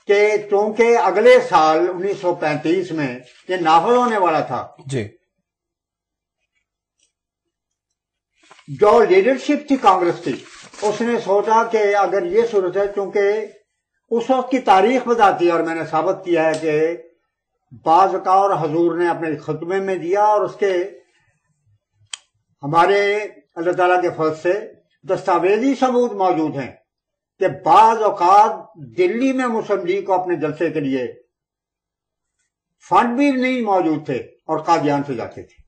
کہ چونکہ اگلے سال 1935 میں یہ نافذ ہونے والا تھا جی، جو لیڈرشپ تھی کانگریس کی، اس نے سوچا کہ اگر یہ صورت ہے، چونکہ اس وقت کی تاریخ بتاتی ہے اور میں نے ثابت کیا ہے کہ بعض اوقات حضور نے اپنے خطبے میں دیا اور اس کے ہمارے اللہ تعالیٰ کے فضل سے دستاویزی ثبوت موجود ہیں کہ بعض اوقات دلی میں مسلم لیگ کو اپنے جلسے کے لیے فنڈ بھی نہیں موجود تھے اور قادیان سے جاتے تھے،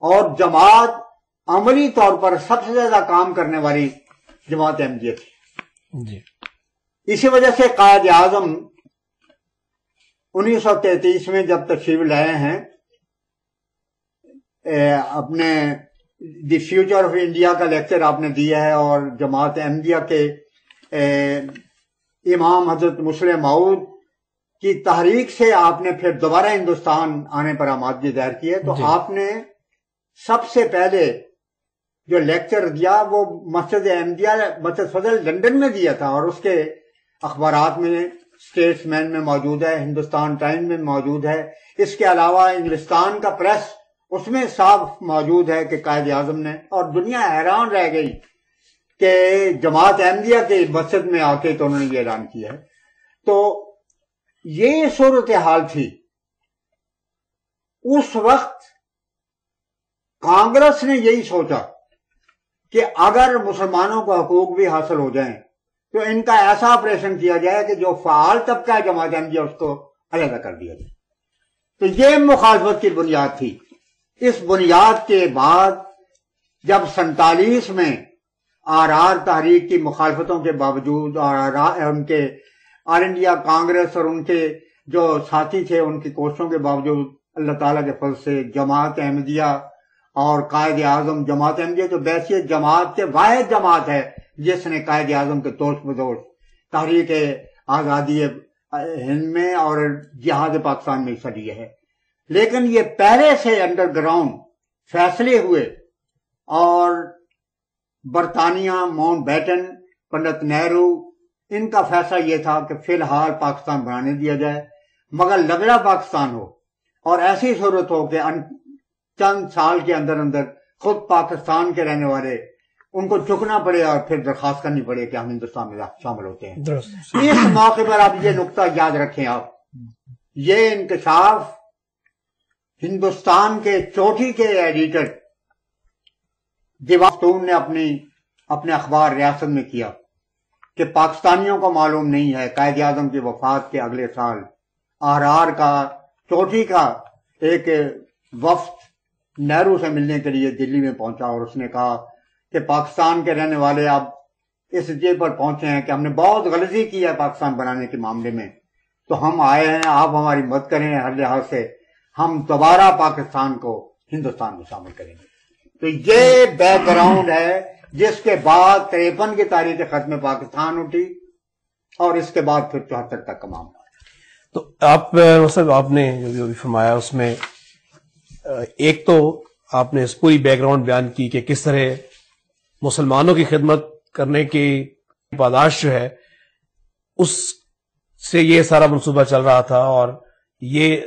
اور جماعت عملی طور پر سب سے زیادہ کام کرنے والی جماعت احمدیہ تھی جی، اسی وجہ سے قائد اعظم 1933 میں جب تشریف لائے ہیں اپنے دی فیوچر آف انڈیا کا لیکچر آپ نے دیا ہے، اور جماعت احمدیہ کے امام حضرت مسلم موعود کی تحریک سے آپ نے پھر دوبارہ ہندوستان آنے پر آمادگی ظاہر کی ہے، تو آپ نے سب سے پہلے جو لیکچر دیا وہ مسجد احمدیہ مسجد فضل لندن میں دیا تھا، اور اس کے اخبارات میں اسٹیٹس مین میں موجود ہے، ہندوستان ٹائم میں موجود ہے، اس کے علاوہ انگلستان کا پریس اس میں صاف موجود ہے کہ قائد اعظم نے، اور دنیا حیران رہ گئی کہ جماعت احمدیہ کے مسجد میں آ کے تو انہوں نے یہ اعلان کیا ہے۔ تو یہ صورتحال تھی اس وقت۔ کانگریس نے یہی سوچا کہ اگر مسلمانوں کو حقوق بھی حاصل ہو جائیں تو ان کا ایسا آپریشن کیا جائے کہ جو فعال طبقہ ہے جماعت احمدیہ اس کو علیحدہ کر دیا جائے۔ تو یہ مخالفت کی بنیاد تھی۔ اس بنیاد کے بعد جب 47 میں آر تحریک کی مخالفتوں کے باوجود اور ان کے آل انڈیا کانگریس اور ان کے جو ساتھی تھے ان کی کوششوں کے باوجود اللہ تعالیٰ کے فضل سے جماعت احمدیہ اور قائد اعظم، جماعت احمدیہ تو بیسیت جماعت کے واحد جماعت ہے جس نے قائد اعظم کے دوش بدوش تحریک آزادی ہند میں اور جہاد پاکستان میں حصہ لیا ہے، لیکن یہ پہلے سے انڈر گراؤنڈ فیصلے ہوئے، اور برطانیہ، ماؤنٹ بیٹن، پنڈت نہرو، ان کا فیصلہ یہ تھا کہ فی الحال پاکستان بنانے دیا جائے مگر لگڑا پاکستان ہو، اور ایسی صورت ہو کہ چند سال کے اندر اندر خود پاکستان کے رہنے والے ان کو چکنا پڑے اور پھر درخواست کرنی پڑے کہ ہم ہندوستان میں شامل ہوتے ہیں۔ اس موقع پر آپ یہ نقطہ یاد رکھیں، آپ یہ انکشاف ہندوستان کے چوٹی کے ایڈیٹر دیواختون نے اپنے اخبار ریاست میں کیا کہ پاکستانیوں کو معلوم نہیں ہے۔ قائد اعظم کی وفات کے اگلے سال آر کا چوٹی کا ایک وفد نہرو سے ملنے کے لیے دلی میں پہنچا، اور اس نے کہا کہ پاکستان کے رہنے والے اب اس جے پر پہنچے ہیں کہ ہم نے بہت غلطی کی ہے پاکستان بنانے کے معاملے میں، تو ہم آئے ہیں، آپ ہماری مدد کریں، ہر لحاظ سے ہم دوبارہ پاکستان کو ہندوستان میں شامل کریں گے۔ تو یہ بیک گراؤنڈ ہے جس کے بعد 53 کی تاریخ ختم پاکستان اٹھی، اور اس کے بعد پھر 74 تک کا معاملہ۔ تو آپ نے جو بھی فرمایا اس میں ایک تو آپ نے اس پوری بیک گراؤنڈ بیان کی کہ کس طرح مسلمانوں کی خدمت کرنے کی پاداش جو ہے اس سے یہ سارا منصوبہ چل رہا تھا، اور یہ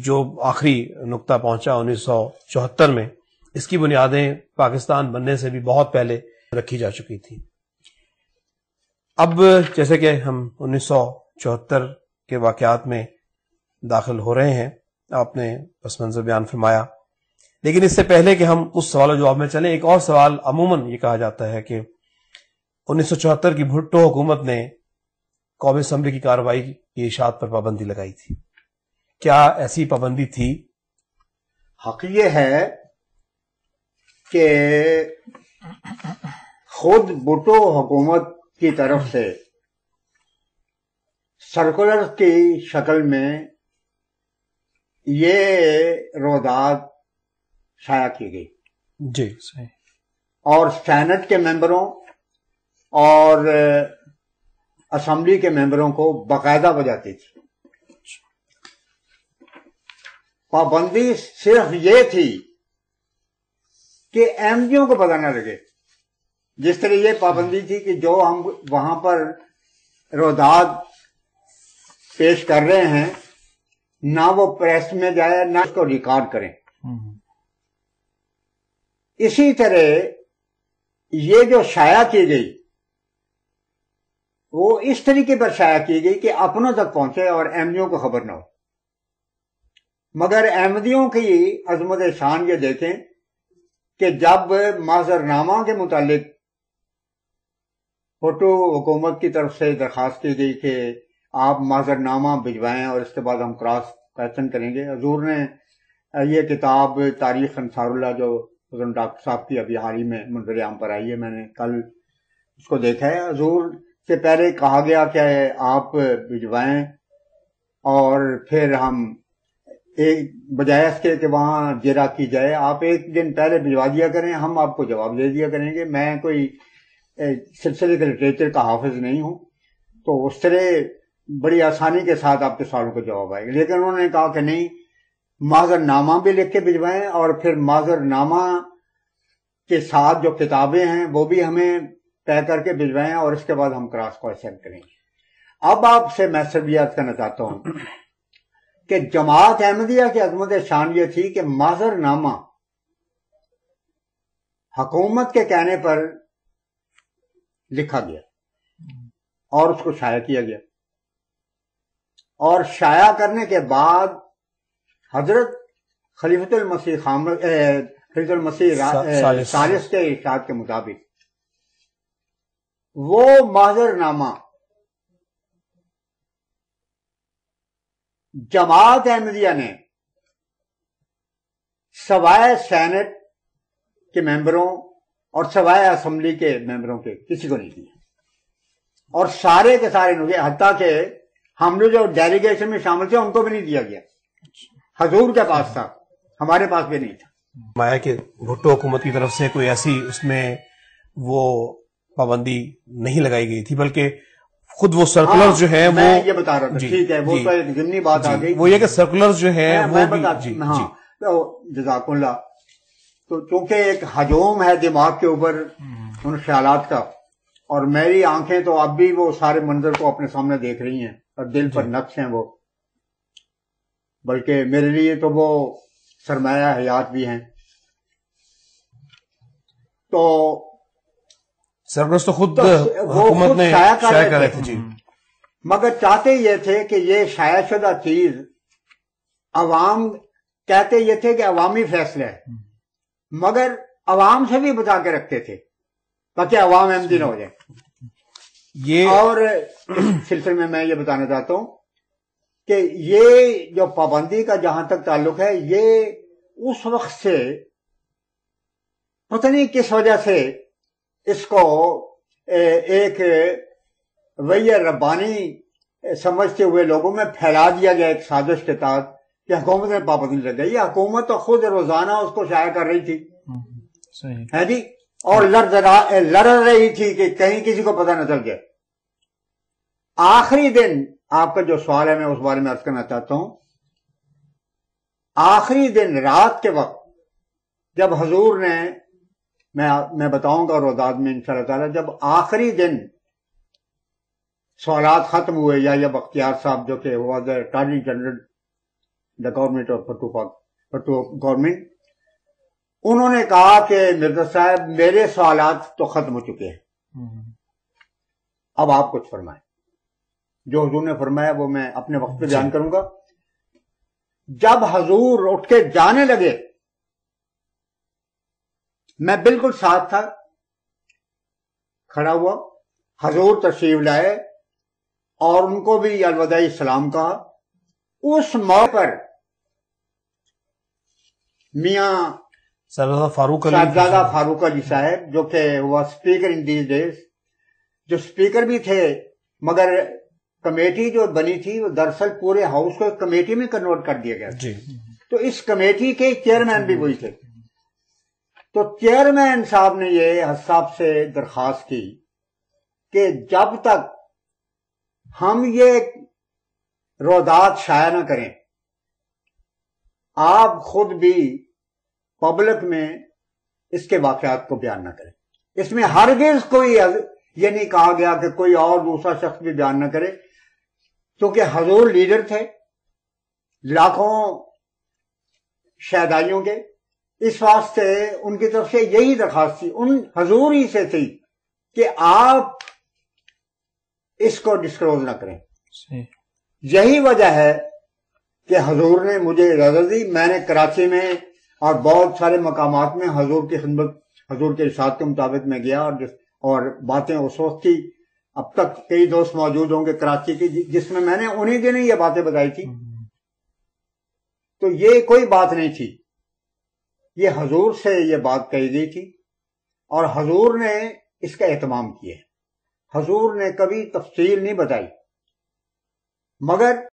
جو آخری نقطہ پہنچا 1974 میں، اس کی بنیادیں پاکستان بننے سے بھی بہت پہلے رکھی جا چکی تھی۔ اب جیسے کہ ہم 1974 کے واقعات میں داخل ہو رہے ہیں، آپ نے پس منظر بیان فرمایا، لیکن اس سے پہلے کہ ہم اس سوال و جواب میں چلیں، ایک اور سوال عموماً یہ کہا جاتا ہے کہ 1974 کی بھٹو حکومت نے قومی اسمبلی کی کارروائی کی اشاعت پر پابندی لگائی تھی، کیا ایسی پابندی تھی؟ حق یہ ہے کہ خود بھٹو حکومت کی طرف سے سرکولر کی شکل میں یہ روزات شائع کی گئی، جی صحیح، اور سینٹ کے ممبروں اور اسمبلی کے ممبروں کو باقاعدہ بجاتی تھی۔ پابندی صرف یہ تھی کہ احمدیوں کو پتہ نہ لگے، جس طرح یہ پابندی تھی کہ جو ہم وہاں پر رویداد پیش کر رہے ہیں نہ وہ پریس میں جائے نہ اس کو ریکارڈ کریں. اسی طرح یہ جو شائع کی گئی وہ اس طریقے پر شائع کی گئی کہ اپنوں تک پہنچے اور احمدیوں کو خبر نہ ہو. مگر احمدیوں کی عظمت شان یہ دیکھیں کہ جب معذرنامہ کے متعلق فوٹو حکومت کی طرف سے درخواست کی گئی کہ آپ معذرنامہ بھجوائیں اور اس کے بعد ہم کراس کویسچن کریں گے، حضور نے یہ کتاب تاریخ انصار اللہ جو حضرت ڈاکٹر صاحب کی ابھی حال ہی میں منظر عام پر آئی ہے، میں نے کل اس کو دیکھا ہے، حضور سے پہلے کہا گیا کہ آپ بھجوائیں اور پھر ہم ایک بجائے اس کے کہ وہاں جرا کی جائے آپ ایک دن پہلے بھجوا دیا کریں، ہم آپ کو جواب دے دیا کریں گے. میں کوئی سلسلے کے لٹریچر کا حافظ نہیں ہوں تو اس طرح بڑی آسانی کے ساتھ آپ کے سوالوں کا جواب آئے گا. لیکن انہوں نے کہا کہ نہیں، معذرنامہ بھی لکھ کے بھجوائیں اور پھر معذرنامہ کے ساتھ جو کتابیں ہیں وہ بھی ہمیں طے کر کے بھجوائیں اور اس کے بعد ہم کراس کویسچن کریں گے. اب آپ سے میں سربیات کرنا چاہتا ہوں کہ جماعت احمدیہ کی عظمت شان یہ تھی کہ معذرنامہ حکومت کے کہنے پر لکھا گیا اور اس کو شائع کیا گیا، اور شائع کرنے کے بعد حضرت خلیفۃ المسیح خلیفۃ المسیح ثالث کے ارشاد کے مطابق وہ معذرنامہ جماعت احمدیہ نے سوائے سینٹ کے ممبروں اور سوائے اسمبلی کے ممبروں کے کسی کو نہیں دیا، اور سارے کے سارے نوجوان حتیٰ کہ ہم لوگ جو ڈیلیگیشن میں شامل تھے ان کو بھی نہیں دیا گیا. حضور کے پاس تھا، ہمارے پاس بھی نہیں تھا. مایا کہ بھٹو حکومت کی طرف سے کوئی ایسی اس میں وہ پابندی نہیں لگائی گئی تھی، بلکہ خود وہ سرکولر جو ہے میں یہ بتا رہا تھا. ٹھیک ہے، وہ تو ایک ضمنی بات آ گئی، وہ یہ کہ سرکولر جو ہے وہ بھی جزاک اللہ. تو چونکہ ایک ہجوم ہے دماغ کے اوپر ان خیالات کا، اور میری آنکھیں تو اب بھی وہ سارے منظر کو اپنے سامنے دیکھ رہی ہیں اور دل پر نقش ہیں وہ، بلکہ میرے لیے تو وہ سرمایہ حیات بھی ہیں. تو سرکولر تو خود حکومت نے شائع کر رہے تھے جی، مگر چاہتے یہ تھے کہ یہ شائع شدہ چیز عوام کہتے یہ تھے کہ عوامی فیصلہ ہے، مگر عوام سے بھی بتا کے رکھتے تھے تاکہ عوام احمدی نہ ہو جائے. اور اس سلسلے میں یہ بتانا چاہتا ہوں کہ یہ جو پابندی کا جہاں تک تعلق ہے، یہ اس وقت سے پتہ نہیں کس وجہ سے اس کو ایک وحی ربانی سمجھتے ہوئے لوگوں میں پھیلا دیا گیا ایک سازش کے تحت کہ حکومت میں پابندی لگ گئی. یہ حکومت تو خود روزانہ اس کو شائع کر رہی تھی ہے جی، اور لڑ رہی تھی کہ کہیں کسی کو پتہ نہ چل جائے. آخری دن آپ کا جو سوال ہے میں اس بارے میں عرض کرنا چاہتا ہوں. آخری دن رات کے وقت جب حضور نے میں بتاؤں گا روزاد میں انشاءاللہ تعالی، جب آخری دن سوالات ختم ہوئے یا بختیار صاحب جو کہ ہوا اٹارنی جنرل دا گورنمنٹ آف پٹو گورنمنٹ، انہوں نے کہا کہ مرزا صاحب میرے سوالات تو ختم ہو چکے ہیں، اب آپ کچھ فرمائیں. جو حضور نے فرمایا وہ میں اپنے وقت پہ بیان کروں گا. جب حضور اٹھ کے جانے لگے میں بالکل ساتھ تھا، کھڑا ہوا، حضور تشریف لائے اور ان کو بھی الوداعی سلام کہا. اس موقع پر میاں صاحبزادہ فاروق علی صاحب جو کہ ہوا اسپیکر ان دیز ڈیز، جو اسپیکر بھی تھے مگر کمیٹی جو بنی تھی وہ دراصل پورے ہاؤس کو ایک کمیٹی میں کنورٹ کر دیا گیا جی. تو اس کمیٹی کے چیئرمین بھی وہی تھے. تو چیئرمین صاحب نے یہ حضرت صاحب سے درخواست کی کہ جب تک ہم یہ رویداد شائع نہ کریں آپ خود بھی پبلک میں اس کے واقعات کو بیان نہ کریں. اس میں ہرگز کوئی یہ نہیں کہا گیا کہ کوئی اور دوسرا شخص بھی بیان نہ کرے، کیونکہ حضور لیڈر تھے لاکھوں شہدائیوں کے، اس واسطے ان کی طرف سے یہی درخواست تھی، ان حضور ہی سے تھی کہ آپ اس کو ڈسکلوز نہ کریں۔ یہی وجہ ہے کہ حضور نے مجھے اجازت دی، میں نے کراچی میں اور بہت سارے مقامات میں حضور کی خدمت، حضور کے ارشاد کے مطابق میں گیا، اور باتیں اس وقت کی، اب تک کئی دوست موجود ہوں گے کراچی کی جس میں میں نے انہیں دنوں یہ باتیں بتائی تھی۔ تو یہ کوئی بات نہیں تھی، یہ حضور سے یہ بات کہی گئی تھی، اور حضور نے اس کا اہتمام کیا۔ حضور نے کبھی تفصیل نہیں بتائی، مگر